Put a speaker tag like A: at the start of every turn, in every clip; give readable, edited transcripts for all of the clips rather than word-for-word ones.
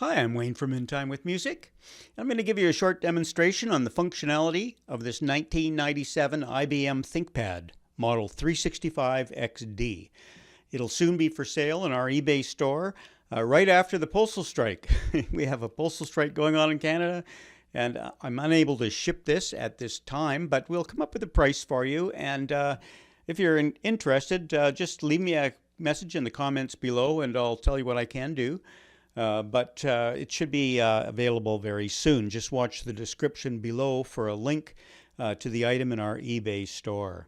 A: Hi, I'm Wayne from InTimeWithMusic. I'm going to give you a short demonstration on the functionality of this 1997 IBM ThinkPad Model 365XD. It'll soon be for sale in our eBay store right after the postal strike. We have a postal strike going on in Canada, and I'm unable to ship this at this time, but we'll come up with a price for you. And if you're interested, just leave me a message in the comments below and I'll tell you what I can do. But it should be available very soon. Just watch the description below for a link to the item in our eBay store.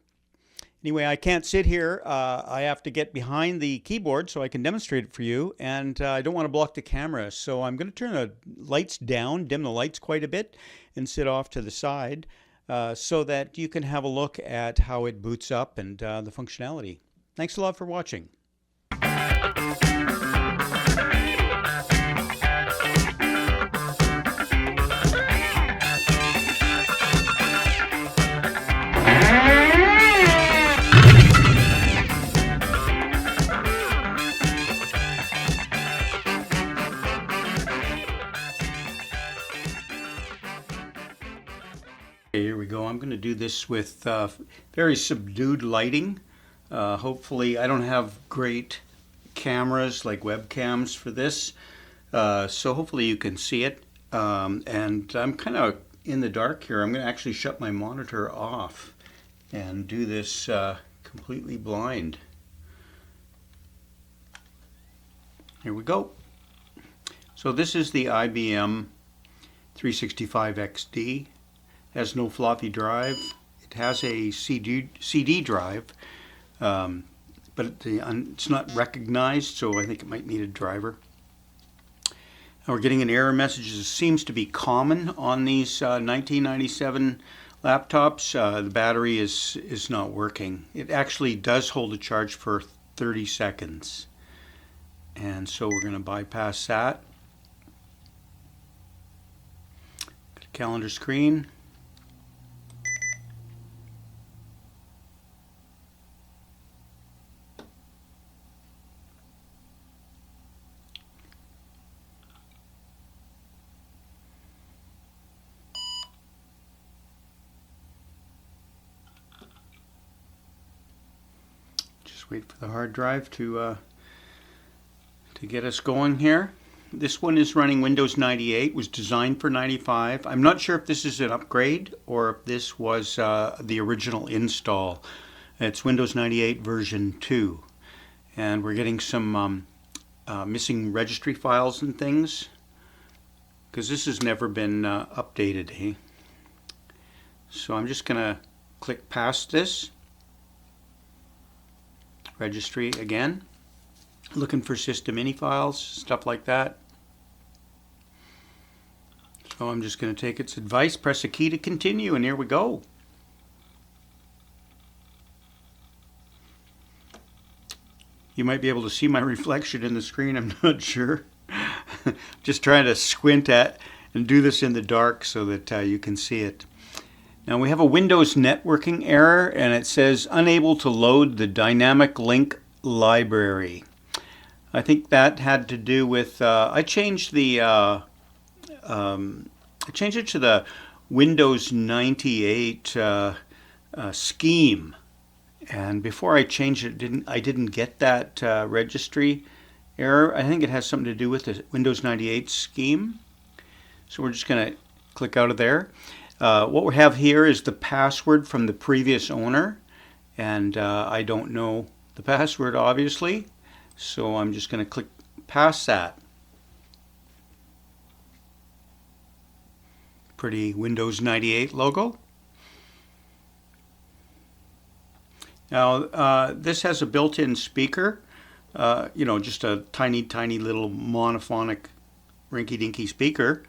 A: Anyway, I can't sit here. I have to get behind the keyboard so I can demonstrate it for you, and I don't want to block the camera. So I'm going to turn the lights down, dim the lights quite a bit, and sit off to the side so that you can have a look at how it boots up and the functionality. Thanks a lot for watching. Here we go. I'm going to do this with very subdued lighting. Hopefully, I don't have great cameras like webcams for this, so hopefully you can see it. And I'm kind of in the dark here. I'm going to actually shut my monitor off and do this completely blind. Here we go. So this is the IBM 365XD. Has no floppy drive. It has a CD drive, but it's not recognized, so I think it might need a driver. Now we're getting an error message. This seems to be common on these 1997 laptops. The battery is not working. It actually does hold a charge for 30 seconds. And so we're going to bypass that. Calendar screen. Just wait for the hard drive to get us going here. This one is running Windows 98, was designed for 95. I'm not sure if this is an upgrade or if this was the original install. It's Windows 98 version 2. And we're getting some missing registry files and things, because this has never been updated. Eh? So I'm just going to click past this. Registry again. Looking for system ini files, stuff like that. So I'm just going to take its advice, press a key to continue, and here we go. You might be able to see my reflection in the screen, I'm not sure. Just trying to squint at and do this in the dark so that you can see it. Now we have a Windows networking error, and it says unable to load the dynamic link library. I think that had to do with I changed it to the Windows 98 scheme, and before I changed it, I didn't get that registry error. I think it has something to do with the Windows 98 scheme. So we're just going to click out of there. What we have here is the password from the previous owner, and I don't know the password obviously. So I'm just going to click past that. Pretty Windows 98 logo. Now this has a built-in speaker, just a tiny little monophonic rinky-dinky speaker.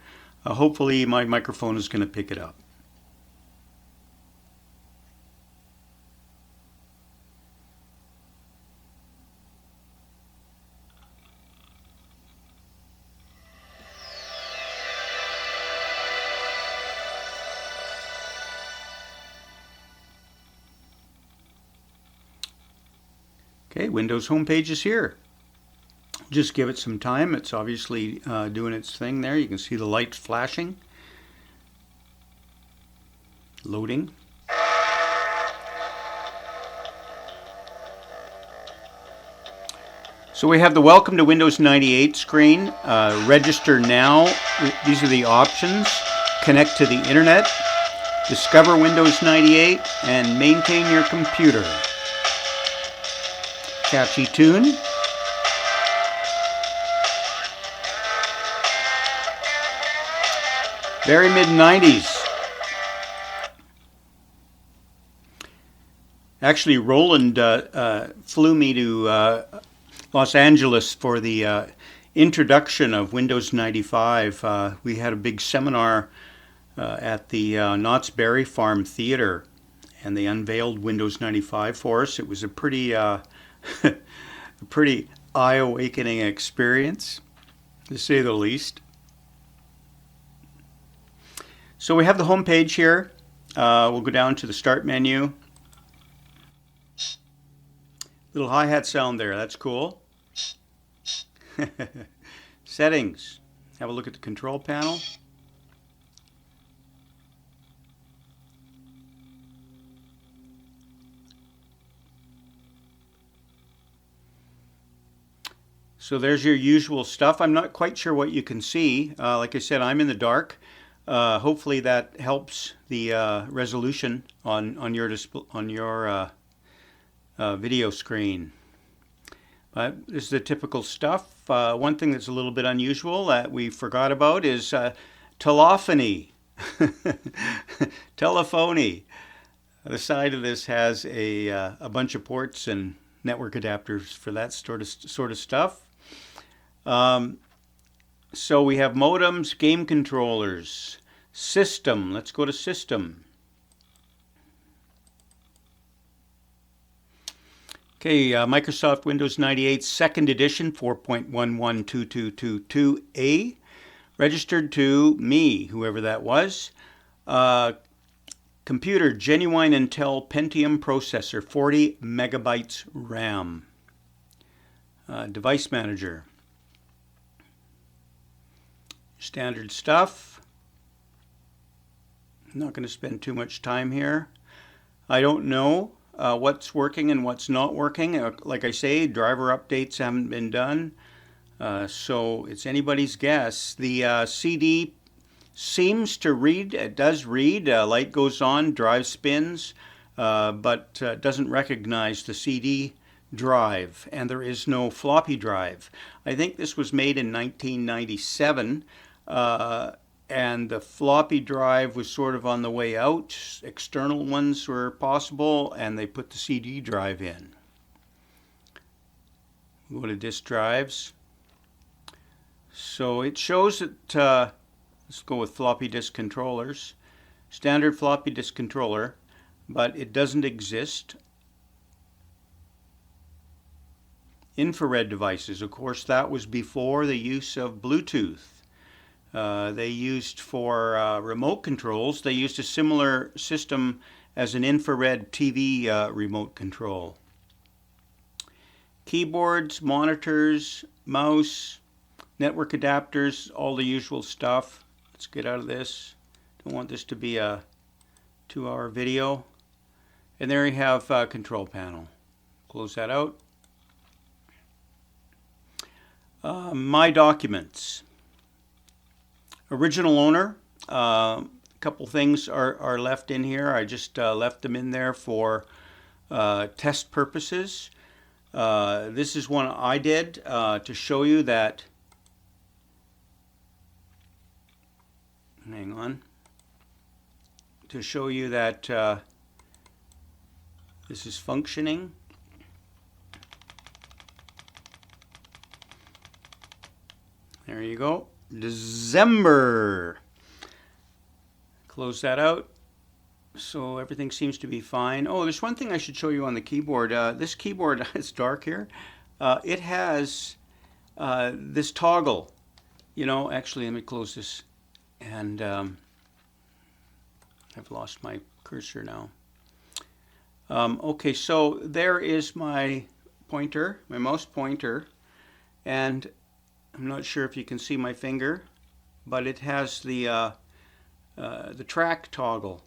A: Hopefully my microphone is going to pick it up. Okay, Windows homepage is here. Just give it some time. It's obviously doing its thing there. You can see the lights flashing. Loading. So we have the Welcome to Windows 98 screen. Register now. These are the options. Connect to the internet. Discover Windows 98 and maintain your computer. Catchy tune. Very mid-90s. Actually, Roland flew me to Los Angeles for the introduction of Windows 95. We had a big seminar at the Knott's Berry Farm Theater, and they unveiled Windows 95 for us. It was a pretty, a pretty eye-awakening experience, to say the least. So we have the home page here. We'll go down to the Start menu. Little hi-hat sound there, that's cool. Settings. Have a look at the control panel. So there's your usual stuff. I'm not quite sure what you can see. Like I said, I'm in the dark. Hopefully that helps the resolution on your video screen. But this is the typical stuff. One thing that's a little bit unusual that we forgot about is telephony. Telephony. The side of this has a bunch of ports and network adapters for that sort of stuff. So we have modems, game controllers, system. Let's go to system. Okay, Microsoft Windows 98 second edition 4.112222A, registered to me, whoever that was. Computer, genuine Intel Pentium processor, 40 megabytes RAM. Device manager. Standard stuff. I'm not going to spend too much time here. I don't know what's working and what's not working. Like I say, driver updates haven't been done, so it's anybody's guess. The CD seems to read. It does read. Light goes on, drive spins, but doesn't recognize the CD drive, and there is no floppy drive. I think this was made in 1997. And the floppy drive was sort of on the way out. External ones were possible, and they put the CD drive in. Go to disk drives. So it shows that, let's go with floppy disk controllers. Standard floppy disk controller, but it doesn't exist. Infrared devices, of course, that was before the use of Bluetooth. They used for remote controls, they used a similar system as an infrared TV remote control. Keyboards, monitors, mouse, network adapters, all the usual stuff. Let's get out of this. Don't want this to be a 2-hour video. And there you have control panel. Close that out. My documents. Original owner, a couple things are left in here. I just left them in there for test purposes. This is one I did to show you that, hang on, to show you that this is functioning. There you go. December. Close that out. So everything seems to be fine. Oh, there's one thing I should show you on the keyboard. This keyboard, it's dark here. It has this toggle. You know, actually, let me close this. And I've lost my cursor now. Okay, so there is my pointer, my mouse pointer. and I'm not sure if you can see my finger, but it has the track toggle,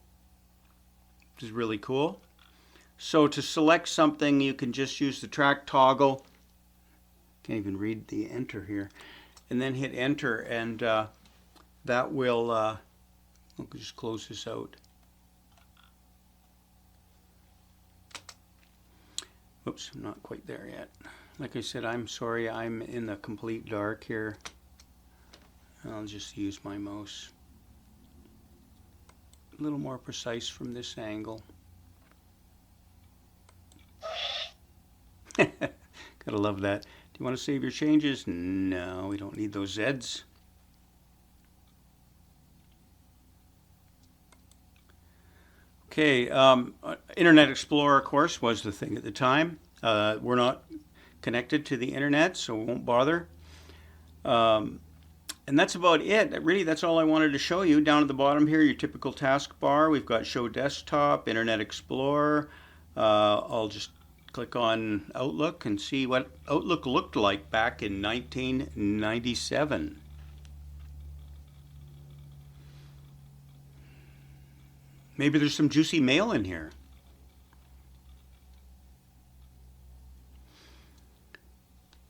A: which is really cool. So to select something, you can just use the track toggle. Can't even read the enter here, and then hit enter, and that will. I'll just close this out. Oops, I'm not quite there yet. Like I said, I'm sorry, I'm in the complete dark here. I'll just use my mouse. A little more precise from this angle. Gotta love that. Do you want to save your changes? No, we don't need those Zs. Okay, Internet Explorer, of course, was the thing at the time. We're not connected to the internet, so we won't bother. And that's about it. Really, that's all I wanted to show you. Down at the bottom here, your typical taskbar. We've got Show Desktop, Internet Explorer. I'll just click on Outlook and see what Outlook looked like back in 1997. Maybe there's some juicy mail in here.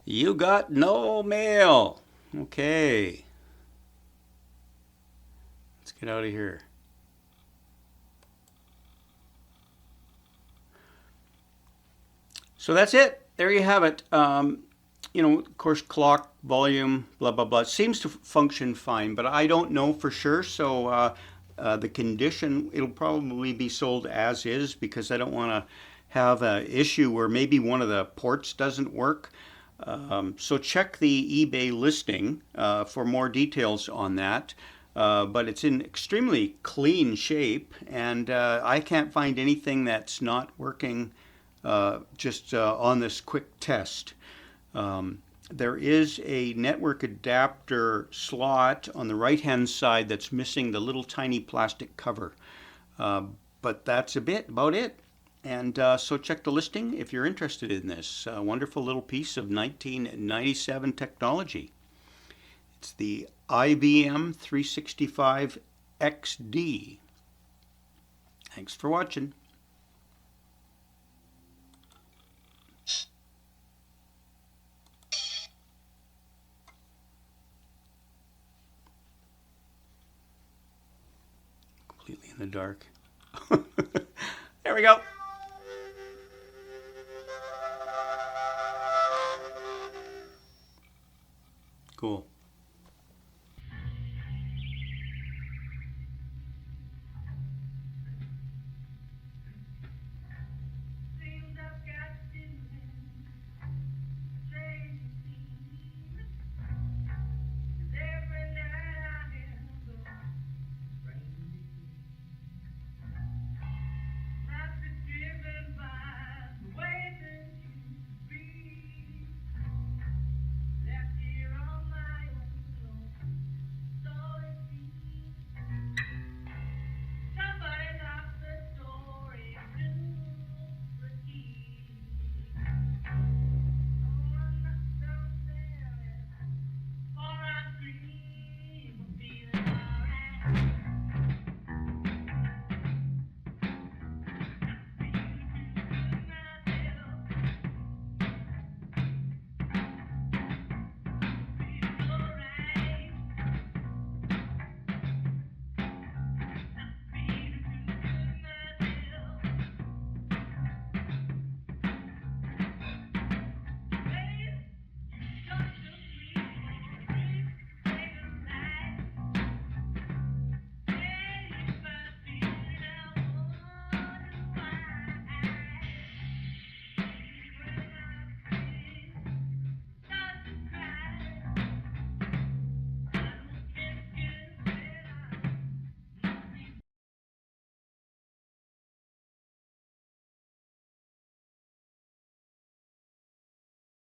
A: You got no mail. Okay. Let's get out of here. So that's it. There you have it. Of course, clock, volume, blah, blah, blah. It seems to function fine, but I don't know for sure. So the condition, it'll probably be sold as is because I don't want to have an issue where maybe one of the ports doesn't work. So check the eBay listing for more details on that. But it's in extremely clean shape, and I can't find anything that's not working just on this quick test. There is a network adapter slot on the right-hand side that's missing the little tiny plastic cover. But that's about it. And so check the listing if you're interested in this wonderful little piece of 1997 technology. It's the IBM 365 XD. Thanks for watching. Completely in the dark. There we go. Cool.